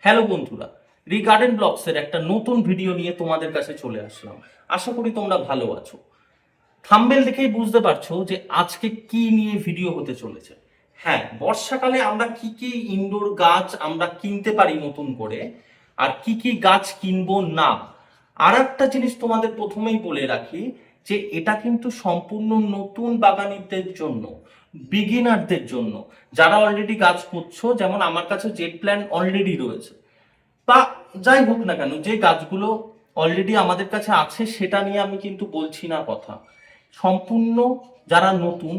Hello বন্ধুরা, রিগার্ডেন ব্লগসের একটা নতুন ভিডিও নিয়ে তোমাদের কাছে চলে আসলাম। আশা করি তোমরা ভালো আছো। থাম্বনেল দেখেই বুঝতে পারছো যে আজকে কি নিয়ে ভিডিও হতে চলেছে। হ্যাঁ, বর্ষাকালে আমরা কি কি ইনডোর গাছ আমরা কিনতে পারি নতুন করে, আর কি কি গাছ কিনবো না। আর একটা জিনিস তোমাদের প্রথমেই বলে রাখি যে এটা কিন্তু সম্পূর্ণ নতুন বাগানীদের জন্য, বিগিনারদের জন্য, যারা অলরেডি গাছ করছো। যেমন আমার কাছে জেট প্ল্যান অলরেডি রয়েছে, বা যাই হোক না কেন, যে গাছগুলো অলরেডি আমাদের কাছে আছে সেটা নিয়ে আমি কিন্তু বলছি না কথা। সম্পূর্ণ যারা নতুন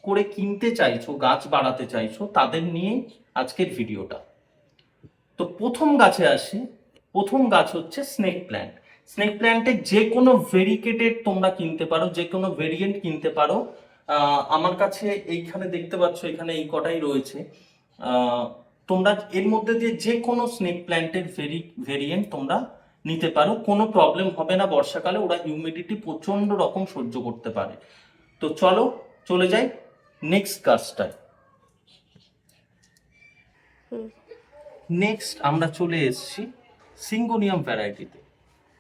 করে কিনতে চাইছো, গাছ বাড়াতে চাইছো, তাদের নিয়ে আজকের ভিডিওটা। তো প্রথম গাছে আসি। প্রথম গাছ হচ্ছে স্নেক প্ল্যান্ট। স্নেক প্ল্যান্টের যে কোনো ভেরিকেটেড তোমরা কিনতে পারো, যে কোনো ভেরিয়েন্ট কিনতে পারো। আমার কাছে এইখানে দেখতে পাচ্ছ, এখানে এই কটাই রয়েছে। তোমরা এর মধ্যে দিয়ে যে কোনো স্নেক প্ল্যান্টের ভেরিয়েন্ট তোমরা নিতে পারো, কোনো প্রবলেম হবে না। বর্ষাকালে ওরা হিউমিডিটি প্রচন্ড রকম সহ্য করতে পারে। তো চলো চলে যাই নেক্সট গাছটায়। নেক্সট আমরা চলে এসেছি সিঙ্গোনিয়াম ভ্যারাইটিতে।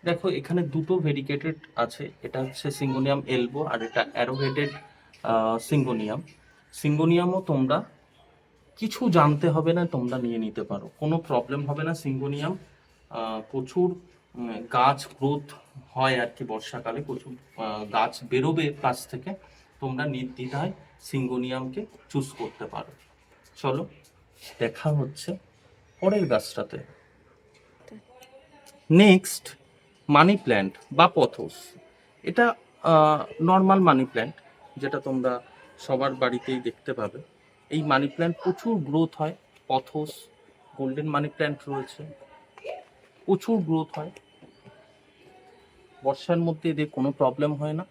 দেখো এখানে দুটো ভেরিকেটেড আছে, এটা হচ্ছে সিঙ্গোনিয়াম এলবো আর এটা অ্যারোহেডেড সিঙ্গোনিয়াম। সিঙ্গোনিয়ামও তোমরা কিছু জানতে হবে না, তোমরা নিয়ে নিতে পারো, কোনো প্রবলেম হবে না। সিঙ্গোনিয়াম প্রচুর গাছ গ্রোথ হয় আর কি, বর্ষাকালে প্রচুর গাছ বেরোবে গাছ থেকে। তোমরা নির্দ্বিধায় সিঙ্গোনিয়ামকে চুজ করতে পারো। চলো দেখা হচ্ছে পরের গাছটাতে। নেক্সট মানি প্ল্যান্ট বা পথস। এটা নর্মাল মানি প্ল্যান্ট, যেটা তোমরা সবার বাড়িতেই দেখতে পাবে। এই মানি প্ল্যান্ট প্রচুর গ্রোথ হয়। পথস, গোল্ডেন মানি প্ল্যান্ট রয়েছে, প্রচুর গ্রোথ হয়। বর্ষার মধ্যে এদের কোনো প্রবলেম হয় না,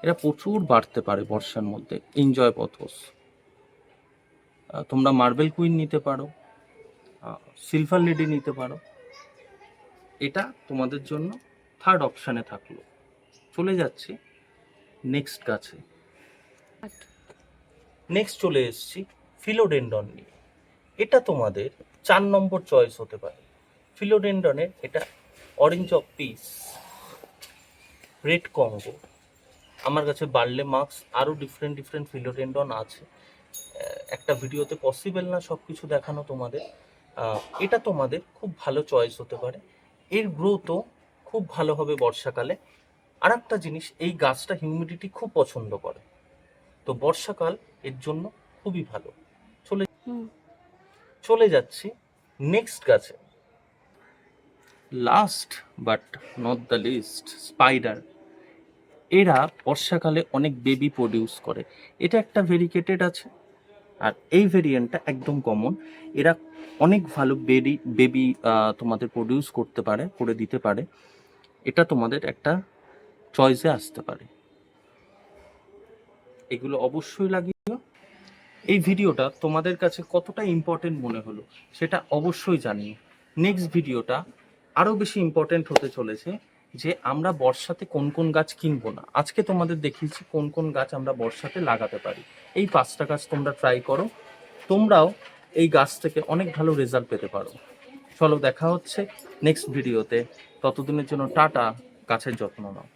এরা প্রচুর বাড়তে পারে বর্ষার মধ্যে। Enjoy pothos. তোমরা মার্বেল কুইন নিতে পারো, সিলভার লেডি নিতে পারো। এটা তোমাদের জন্য থার্ড অপশানে থাকলো। চলে যাচ্ছি নেক্সট গাছে। নেক্সট চলে এসেছি ফিলোডেন্ডন নিয়ে। এটা তোমাদের 4 নম্বর চয়েস হতে পারে। ফিলোডেন্ডনের এটা orange of piece, red Congo, আমার কাছে বার্লে মার্কস, আরও ডিফারেন্ট ডিফারেন্ট ফিলোডেন্ডন আছে। একটা ভিডিওতে পসিবল না সব কিছু দেখানো তোমাদের। এটা তোমাদের খুব ভালো চয়েস হতে পারে। এর গ্রোথও খুব ভালো হবে বর্ষাকালে। আর একটা জিনিস, এই গাছটা হিউমিডিটি খুব পছন্দ করে, তো বর্ষাকাল এর জন্য খুবই ভালো। চলে যাচ্ছি নেক্সট গাছে। Last but not the least, spider. এরা বর্ষাকালে অনেক বেবি প্রডিউস করে। এটা একটা ভেরিকেটেড আছে, আর এই ভেরিয়েন্টটা একদম কমন। এরা অনেক ভালো বেবি তোমাদের প্রডিউস করতে পারে, করে দিতে পারে। এটা তোমাদের একটা চয়েসে আসতে পারে। এগুলো অবশ্যই লাগিও। এই ভিডিওটা তোমাদের কাছে কতটা ইম্পর্টেন্ট মনে হলো সেটা অবশ্যই জানিও। নেক্সট ভিডিওটা আরও বেশি ইম্পর্টেন্ট হতে চলেছে, যে আমরা বর্ষাতে কোন কোন গাছ কিনবো না। আজকে তোমাদের দেখিয়েছি কোন কোন গাছ আমরা বর্ষাতে লাগাতে পারি। এই 5টা গাছ তোমরা ট্রাই করো, তোমরাও এই গাছ থেকে অনেক ভালো রেজাল্ট পেতে পারো। চলো দেখা হচ্ছে নেক্সট ভিডিওতে। ততদিনের জন্য টাটা, গাছের যত্ন নাও।